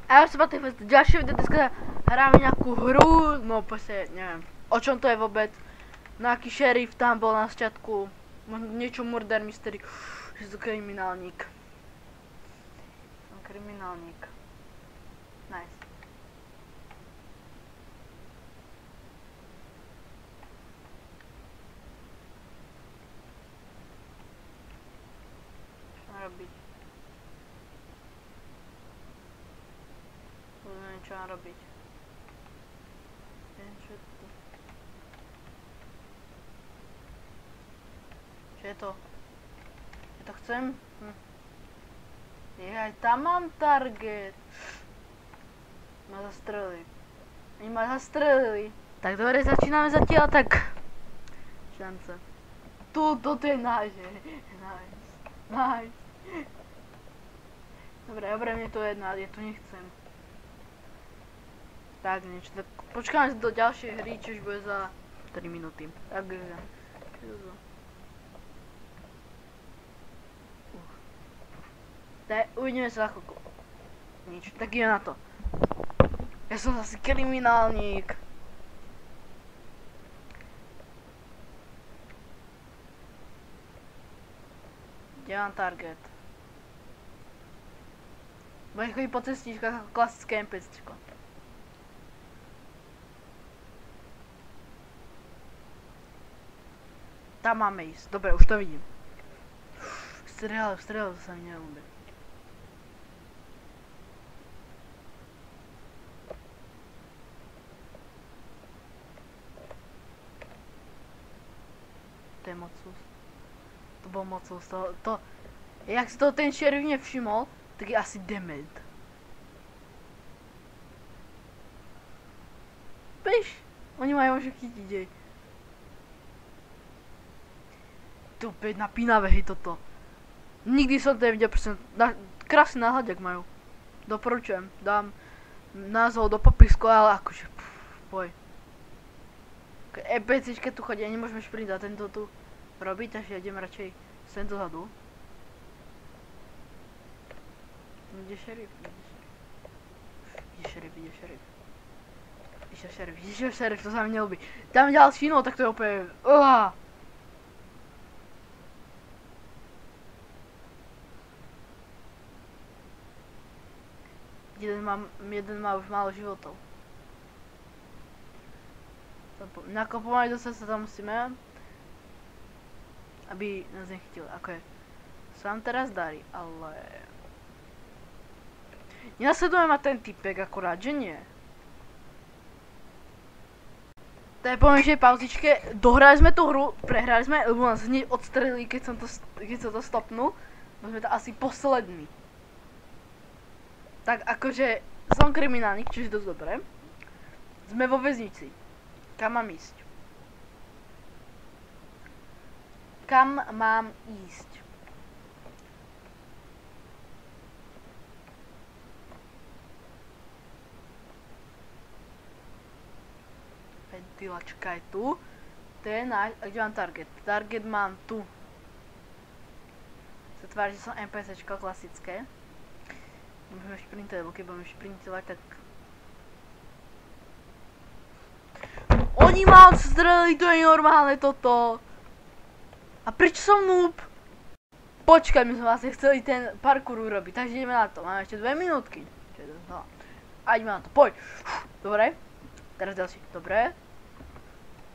A ja som na tej ďalšie video dneska hráme nejakú hru, no proste neviem, o čom to je vôbec. Nejaký šerif tam bol na začiatku, niečo murder mystery, že som kriminálnik. Som kriminálnik. Nice. Čo mám robiť? Neviem, čo mám robiť. Neviem, čo je to. Čo je to? Ja to chcem? Aj tam mám target. Ma zastrelili. Oni ma zastrelili. Tak dobre, začíname zatiaľ, tak... Šance. Toto je náš. Nice. Dobre, mne to jedno, ale ja to nechcem. Tak niečo, tak počkáme do ďalšej hry, čo už bude za 3 minúty. Takže... Uvidíme sa za chvíľku. Nič, tak idem na to. Ja som zase kriminálnik. Kde mám target? Budem chodiť po cestičkách ako klasické NPCčko. Tam máme ísť. Dobre, už to vidím. Strelal sa mi neľúbi. To je mocus. To bol mocus. Jak si to ten šerif nevšimol, tak je asi dement. Víš? Oni majú možno chytiť jej. To opäť napínavé, hej toto. Nikdy som to nevidel, presne, krásny náhľad, jak majú. Doporučujem, dám názov do popisku, ale akože, boj. NPCčke tu chodia, nemôžeme šprintať, tento tu robiť, takže idem radšej sem dozadu. Ide šerif. Ide šerif, to sa mi neľúbi. Tam ďalší, no tak to je úplne... Jeden má už málo životov. Ako pomaly dostať sa tam musíme, aby nás nechytil, ako je. Sa nám teraz darí, ale... Nenasleduje ma ten typek akurát, že nie? To je pomenšej pauzičke, dohrali sme tú hru, prehrali sme, lebo nás hneď odstrelili, keď som to stopnul. Bo sme to asi poslední. Tak akože, som kriminálnik, čiže dosť dobré. Sme vo väznici. Kam mám ísť? Kam mám ísť? Ventilačka je tu. To je náš... A kde mám target? Target mám tu. Sa tvári, že som NPCčko klasické. Môžeme šprintať, lebo keď budeme šprintovať, tak... Oni ma odstrelili, to je normálne toto. A prečo som noob? Počkaj, my sme vlastne chceli ten parkour urobiť, takže ideme na to. Máme ešte 2 minútky. A ideme na to, poď. Dobre. Teraz ďalší. Dobre.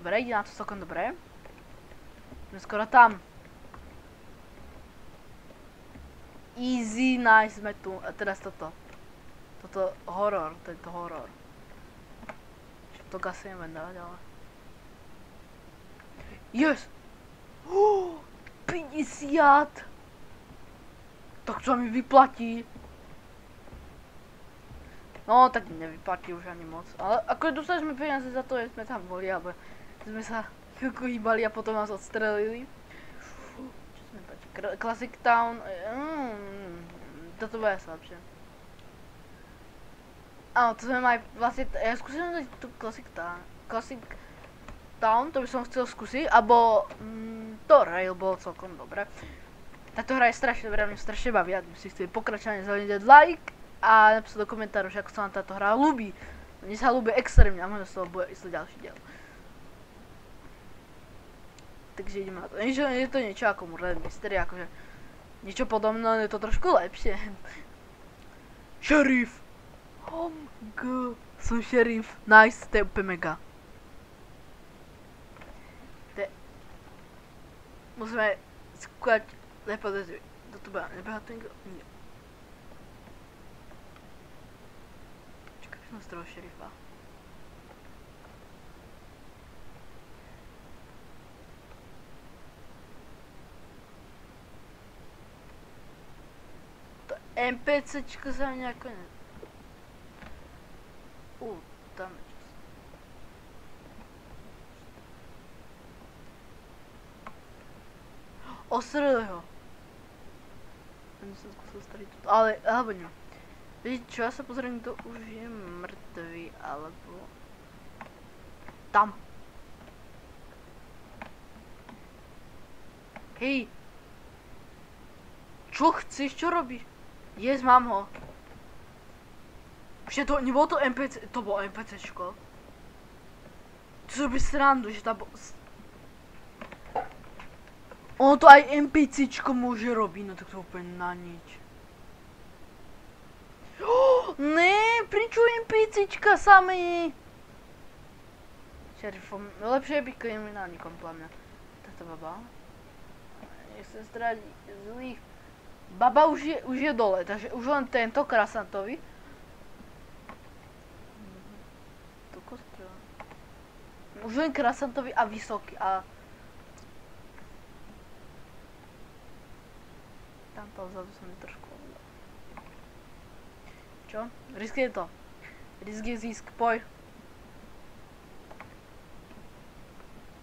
Dobre, ide na to celkom dobre. Sme skoro tam. Easy, nice, sme tu. A teraz toto. Toto horor, tento horor. To asi neviem dávať, ale... Yes! 50! Tak čo mi vyplatí? No, tak nevyplatí už ani moc. Ale ako dostali sme peniaze za to, že sme tam boli, alebo sme sa chvíľku hýbali a potom nás odstrelili. Čo sme páči? Classic Town... Toto bude slabšie. Áno, to sme mali vlastne... Ja skúsim dať tu Classic Town, to by som chcel skúsiť, alebo... To Rail bolo celkom dobré. Táto hra je strašne dobrá, mňa strašne baví, ak by si chceli pokračovanie, zaujímať like. a napísať do komentárov, že ako sa vám táto hra ľúbi. Mne sa ľúbi extrémne a možno z toho bude ísť ďalší diel. Takže ideme na to. Je to niečo ako Murder Mystery, akože niečo podobné, ale je to trošku lepšie. Šerif! Oh my god, som šerif. Nice, to je úplne mega. Musíme skúkať nepodezriť. Do tu nebeha to nikto? Nie. Čakaj, som z toho šerifa. To NPCčko sa mi nejako ne... tam je čas. Ostrelili ho. Ani som skúsil stariť toto, ale, alebo nie. Viete čo, ja sa pozriem, kto už je mŕtvý, alebo... Tam. Hej. Čo chceš, čo robíš? Yes, mám ho. Že to, nebolo to NPC, to bolo NPCčko. To si robí srandu, že tam bol... Ono to aj NPCčko môže robiť, no tak to úplne na nič. Ne, prečo NPCčka sami? Šerifom, lepšie je byť kriminálnikom, podľa mňa. Táto baba. Nechcem stradiť zlých. Baba už je dole, takže už len tento krasantovi. To kostrel. Už len krasantovi a vysoký a... Tamto vzadu som mi trošku... Čo? Risk je to. Risk je zisk, poj.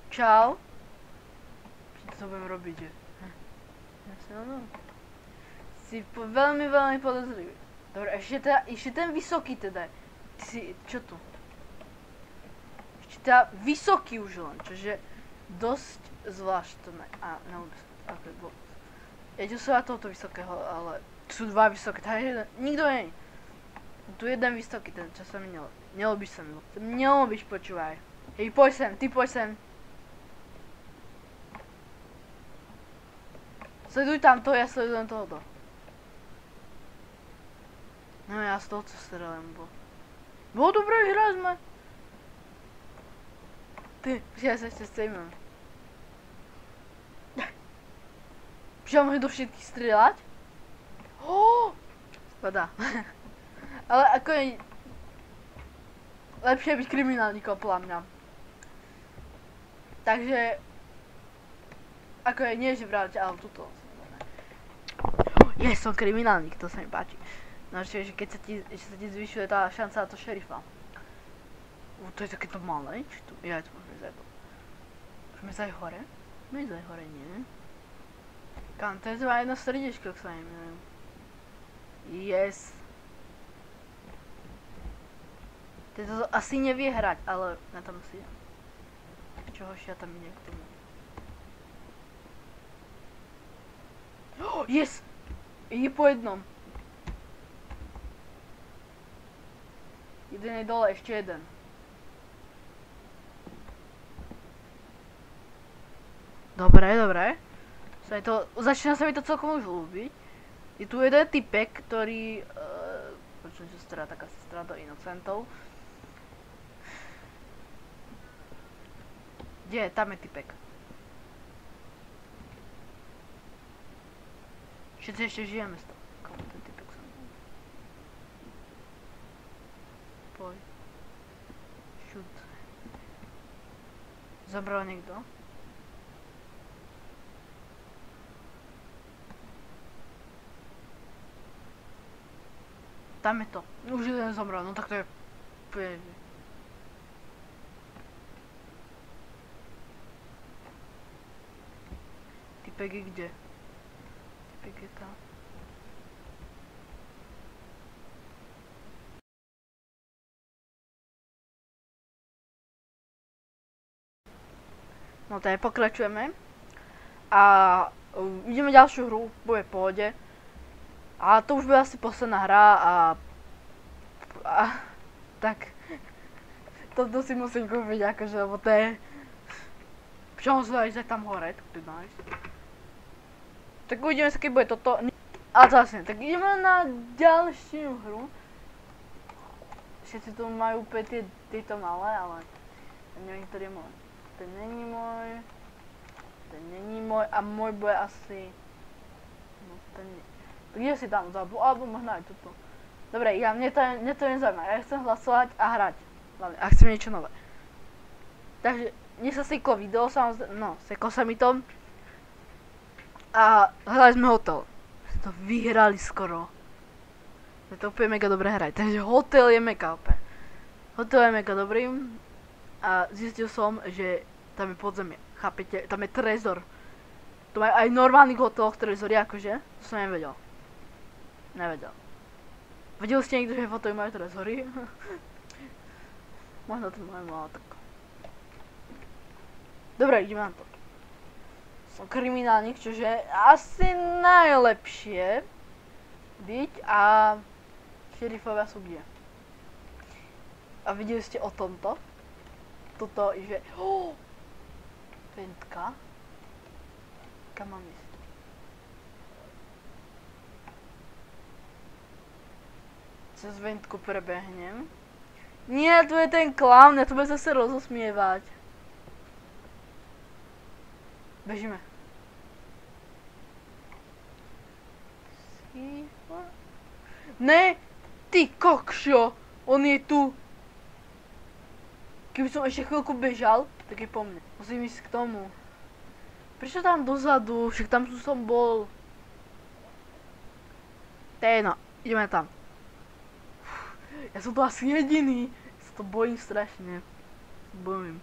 Čau. Čo to budem robiť, že? Si veľmi podozrivý. Dobre, ešte ten vysoký teda. Ty si, čo tu? Ešte teda vysoký už len, čože dosť zvláštne. A neľúbim sa, takové bolo. Jeďu sa tohoto vysokého, ale tu sú dva vysoké, takže nikto nie. Tu jeden vysoký, ten čo sa mi nelúbiš sa mi. Nelúbiš, počúvaj. Hej, poď sem, ty poď sem. Sleduj tamto, ja sledujem tohoto. No ja z toho co strelím, bo... Bolo dobré, hrali sme. Ty, ja sa ešte stejmem. Že môžem do všetkých strieľať? Spadá. Ale ako je... Lepšie byť kriminálnikom, podľa mňa. Takže... Ako je, nie že vráť, ale tuto. Som kriminálnik, to sa mi páči. No že keď sa ti zvyšuje tá šanca na to šerifa. To je takéto malé, či tu? Ja to môžeme zajať. Môžeme zajať hore? Môžeme zajať hore, nie? Kam, to je zva jedno srdiečko, ak sa nemenujem. Yes. Tento asi nevie hrať, ale na tom si idem. Čohož ja tam idem k tomu. Yes! Ide po jednom. Jeden je dole, ešte jeden. Dobre. Začína sa mi to celkom už ľúbiť. Je tu jeden typek, ktorý... Počujem, že stará taká sestra do inocentov. Kde? Tam je typek. Všetci ešte žijeme z toho. Komu ten typek sa mnou? Poď. Šut. Zobral niekto? Tam je to. Už jeden zomrel, no tak to je... Typek je kde? Typek je tam. No tady pokračujeme. A ideme ďalšiu hru, bude v pohode. A to už bude asi posledná hra a Tak. Toto si musím kúpiť akože, lebo to je... Čo sa ísť tam hore, tu nájsť. Tak uvidíme sa, keď bude toto. A zase, tak ideme na ďalšiu hru. Všetci tu majú úplne tieto malé, ale... Neviem, ktorý je môj. Ten není môj. Ten není môj a môj bude asi... No ten nie. Tak kde si tam zabu, alebo možno aj toto. Dobre, mne to nezaujíma, ja chcem hlasovať a hrať. A chcem niečo nové. Takže, mne sa seklo video, samozrejme, no, seklo sa mi to. A hrali sme hotel. Sme to vyhrali skoro. Je to úplne mega dobré hrať, takže hotel je mega úplne. Hotel je mega dobrý. A zistil som, že tam je podzemie, chápete, tam je trezor. To majú aj normálnych hoteloch trezory, akože, to som nevedel. Nevedel. Vedeli ste niekto, že v hoteli majú trezory? Možno to majú, ale tak. Dobre, ideme na to. Som kriminálnik, čože asi najlepšie byť a šerifovia sú kde. A videli ste o tomto? Toto, že... Ventka. Kam mám ísť? Cez ventku prebehnem. Nie, tu je ten klaun, ja tu bude zase rozosmievať. Bežíme. Ne, ty kokšo, on je tu. Keby som ešte chvíľku bežal, tak je po mne. Musím ísť k tomu. Prečo tam dozadu? Však tam som bol. No, ideme tam. Ja som tu asi jediný. Sa to bojím strašne. Bojím.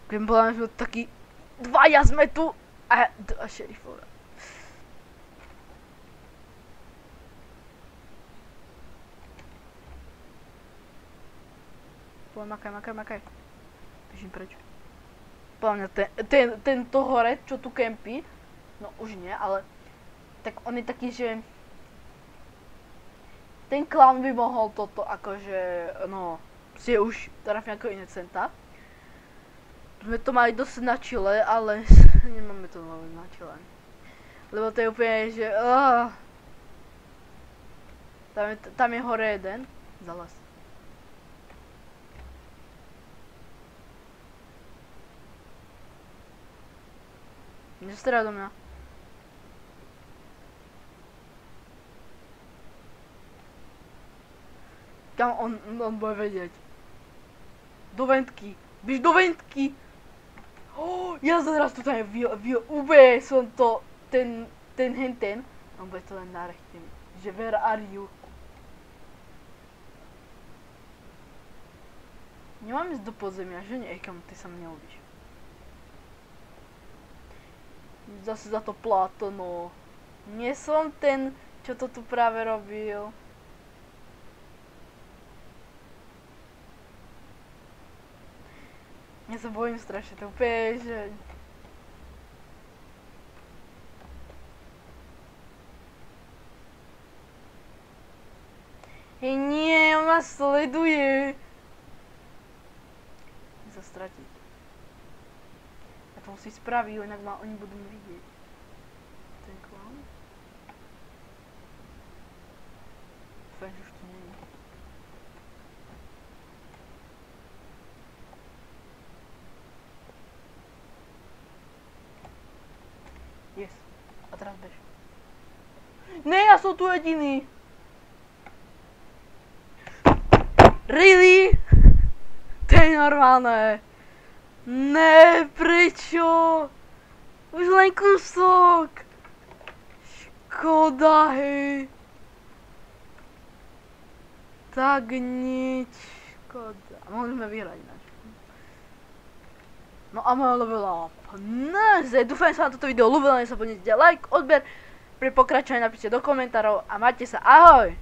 Keď bola, že takí dvaja sme tu a šerifovia. Makaj. Bežím preč. Podľa mňa tento hore, čo tu kempí, no už nie, ale tak on je taký, že ten klaun by mohol toto akože, no, si už trafí ako inocenta. Sme to mali dosť na čile, ale nemáme to na čile. Lebo to je úplne, že tam je hore jeden. Zalaz. Nestrá do mňa. Kam on bude vedieť? Do ventky. Bež do ventky. Ja zaraz tu tam je úplne som to, ten. On bude to len narechtím. Že where are you? Nemám ísť do podzemia, že nie? Kam ty sa mne uvidíš. Zase za to pláto, no. Nie som ten, čo to tu práve robil. Ja sa bojím strašne, to úplne, že... Hej, nie, on ma sleduje. Chcem sa stratiť. Ja to musím spraviť, inak ma oni budú vidieť. Ten klaun. Dúfam, že už tu nie je. Yes. A teraz bež. Ne, ja som tu jediný. Really? To je normálne. Ne, prečo? Už len kúsok. Škoda, hej. Tak nič. Škoda. Mohli sme vyhrať ináč. No a môj level up. Nice, dúfam, že sa vám toto video ľúbilo, nech sa podnete like, odber, pri pokračovaní napíšte do komentárov a majte sa, ahoj!